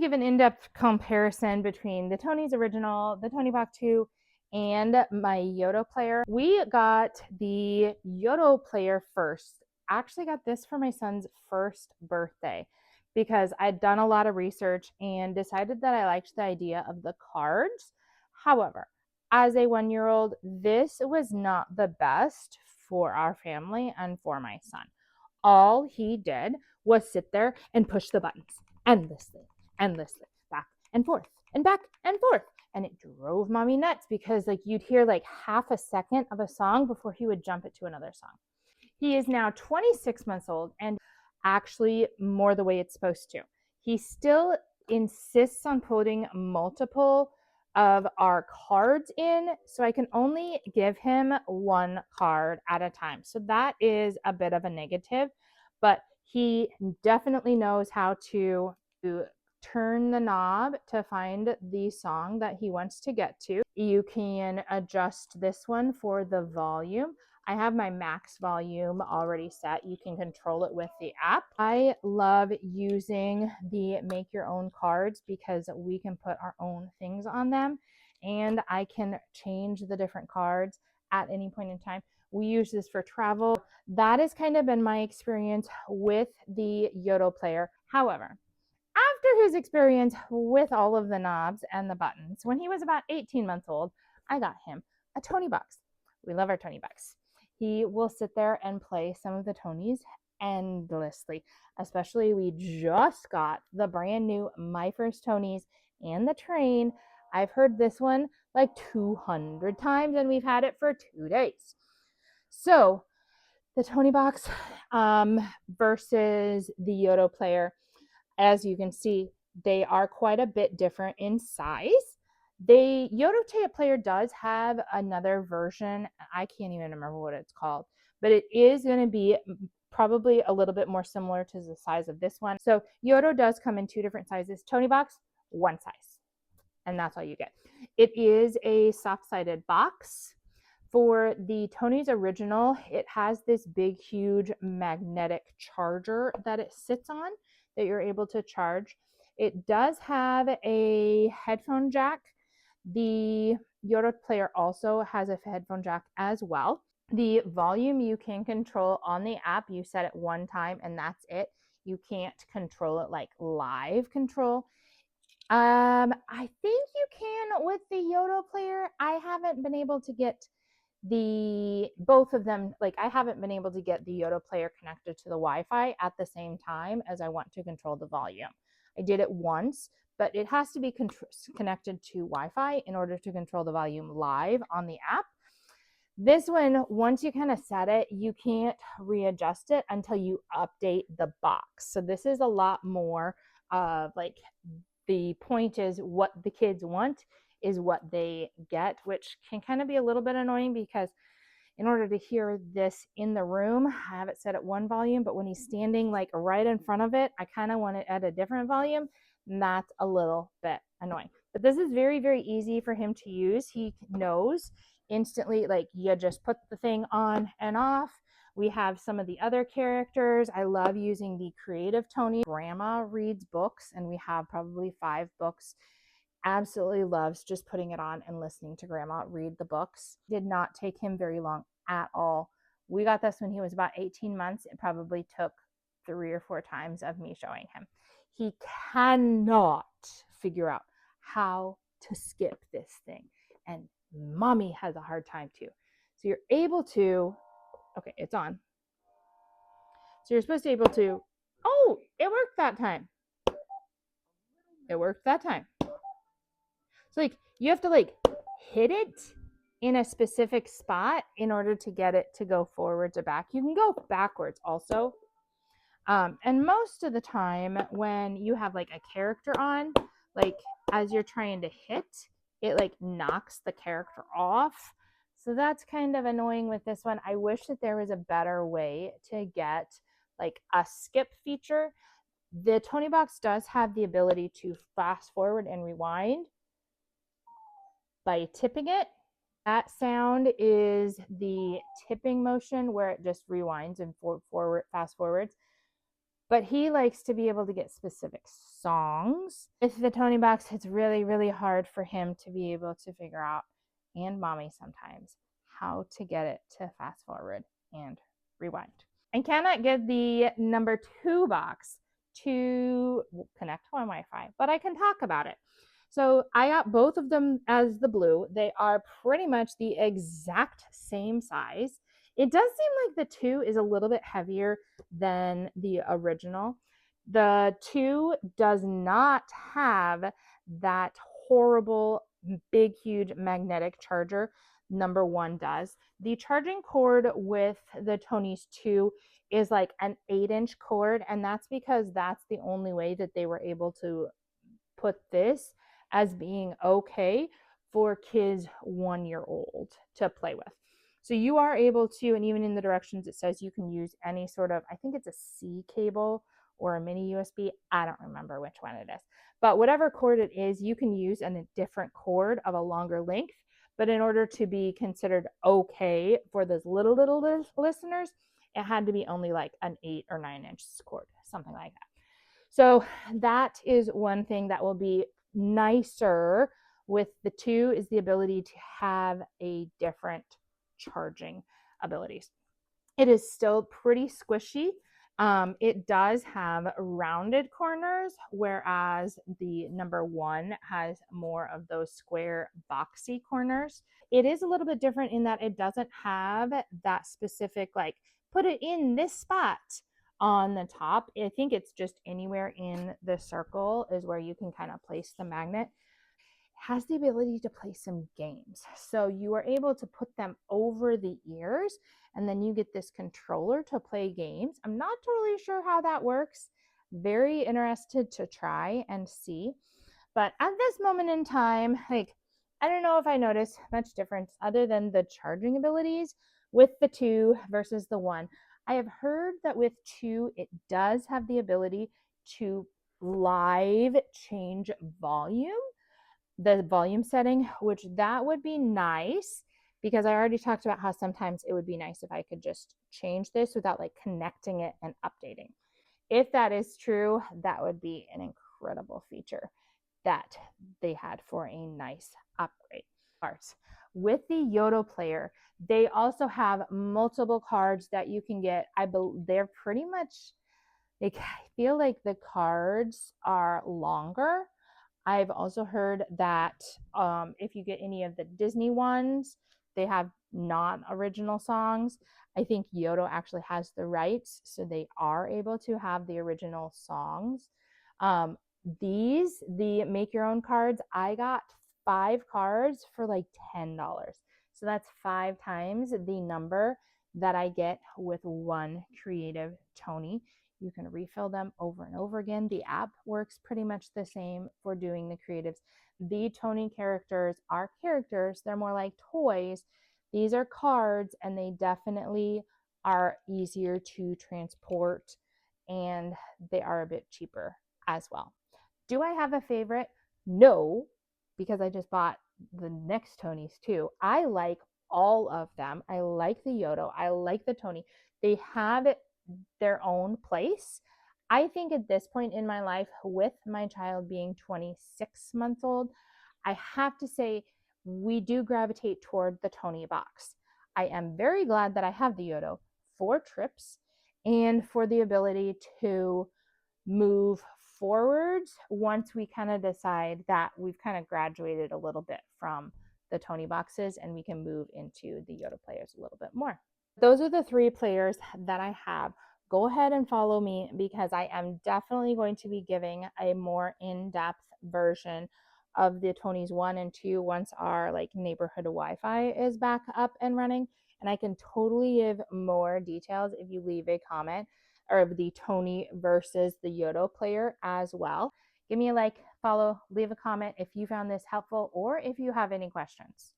give an in-depth comparison between the Tonies original, the Toniebox 2, and my Yoto Player. We got the Yoto Player first. Actually got this for my son's first birthday because I'd done a lot of research and decided that I liked the idea of the cards. However, as a 1-year-old, this was not the best for our family and for my son. All he did was sit there and push the buttons endlessly, back and forth and back and forth. And it drove mommy nuts because like you'd hear like half a second of a song before he would jump it to another song. He is now 26 months old and actually more the way it's supposed to. He still insists on putting multiple of our cards in, so I can only give him one card at a time. So that is a bit of a negative, but he definitely knows how to turn the knob to find the song that he wants to get to. You can adjust this one for the volume. I have my max volume already set. You can control it with the app. I love using the make your own cards because we can put our own things on them and I can change the different cards at any point in time. We use this for travel. That has kind of been my experience with the Yoto Player. However, after his experience with all of the knobs and the buttons, when he was about 18 months old, I got him a Toniebox. We love our Toniebox. He will sit there and play some of the Tonies endlessly. Especially, we just got the brand new My First Tonies and the Train. I've heard this one like 200 times and we've had it for 2 days. So the Toniebox versus the Yoto Player, as you can see, they are quite a bit different in size. The Yoto Player does have another version. I can't even remember what it's called, but it is going to be probably a little bit more similar to the size of this one. So Yoto does come in 2 different sizes. Toniebox, 1 size, and that's all you get. It is a soft-sided box. For the Tonies original, it has this big, huge magnetic charger that it sits on that you're able to charge. It does have a headphone jack. The Yoto Player also has a headphone jack as well. The volume you can control on the app. You set it 1 time and that's it. You can't control it like live control. I think you can with the Yoto Player. I haven't been able to get both of them, like I haven't been able to get the Yoto Player connected to the Wi-Fi at the same time as I want to control the volume. I did it once, but it has to be connected to Wi-Fi in order to control the volume live on the app. This one, once you kind of set it, you can't readjust it until you update the box. So this is a lot more of like, the point is what the kids want is what they get, which can kind of be a little bit annoying because in order to hear this in the room, I have it set at 1 volume, but when he's standing like right in front of it, I kind of want it at a different volume, and that's a little bit annoying. But this is very, very easy for him to use. He knows instantly, like you just put the thing on and off. We have some of the other characters. I love using the Creative Tonies. Grandma reads books, and we have probably 5 books. Absolutely loves just putting it on and listening to Grandma read the books. Did not take him very long at all. We got this when he was about 18 months. It probably took 3 or 4 times of me showing him. He cannot figure out how to skip this thing, and mommy has a hard time too. So you're able to, okay, it's on. So you're supposed to be able to, oh, it worked that time. It worked that time. So like you have to like hit it in a specific spot in order to get it to go forwards or back. You can go backwards also. And most of the time when you have like a character on, like as you're trying to hit, it like knocks the character off. So that's kind of annoying with this one. I wish that there was a better way to get like a skip feature. The Toniebox does have the ability to fast forward and rewind by tipping it. That sound is the tipping motion where it just rewinds and fast forwards. but he likes to be able to get specific songs. With the Tonie Box, it's really, really hard for him to be able to figure out, and mommy sometimes, how to get it to fast forward and rewind. I cannot get the number 2 box to connect to my Wi-Fi, but I can talk about it. So I got both of them as the blue. They are pretty much the exact same size. It does seem like the 2 is a little bit heavier than the original. The 2 does not have that horrible, big, huge magnetic charger. Number 1 does. The charging cord with the Tonies 2 is like an 8-inch cord, and that's because that's the only way that they were able to put this as being okay for kids 1 year old to play with. So you are able to, and even in the directions it says you can use any sort of, I think it's a C cable or a mini USB. I don't remember which one it is. But whatever cord it is, you can use a different cord of a longer length. But in order to be considered okay for those little listeners, it had to be only like an 8 or 9-inch cord, something like that. So that is one thing that will be nicer with the 2 is the ability to have a different charging abilities. It is still pretty squishy. It does have rounded corners, whereas the number 1 has more of those square boxy corners. It is a little bit different in that it doesn't have that specific, like, put it in this spot on the top. I think it's just anywhere in the circle is where you can kind of place the magnet. It has the ability to play some games. So you are able to put them over the ears, and then you get this controller to play games. I'm not totally sure how that works. Very interested to try and see. But at this moment in time, like, I don't know if I noticed much difference other than the charging abilities with the 2 versus the 1. I have heard that with 2, it does have the ability to live change volume, the volume setting, which that would be nice because I already talked about how sometimes it would be nice if I could just change this without like connecting it and updating. If that is true, that would be an incredible feature that they had for a nice upgrade. With the Yoto Player, they also have multiple cards that you can get. They're pretty much, like, I feel like the cards are longer. I've also heard that if you get any of the Disney ones, they have non-original songs. I think Yoto actually has the rights, so they are able to have the original songs. The make your own cards, I got 5 cards for like $10. So that's 5 times the number that I get with one Creative Tonie. You can refill them over and over again. The app works pretty much the same for doing the creatives. The Tonie characters are characters. They're more like toys. These are cards, and they definitely are easier to transport, and they are a bit cheaper as well. Do I have a favorite? No, because I just bought the next Tonies too. I like all of them. I like the Yoto. I like the Tonie. They have their own place. I think at this point in my life, with my child being 26 months old, I have to say we do gravitate toward the Tonie Box. I am very glad that I have the Yoto for trips and for the ability to move forwards once we kind of decide that we've kind of graduated a little bit from the Tonie boxes and we can move into the Yoto players a little bit more. Those are the 3 players that I have. Go ahead and follow me because I am definitely going to be giving a more in-depth version of the Tonies 1 and 2 once our like neighborhood Wi-Fi is back up and running. And I can totally give more details if you leave a comment, or the Tonie versus the Yoto player as well. Give me a like, follow, leave a comment if you found this helpful or if you have any questions.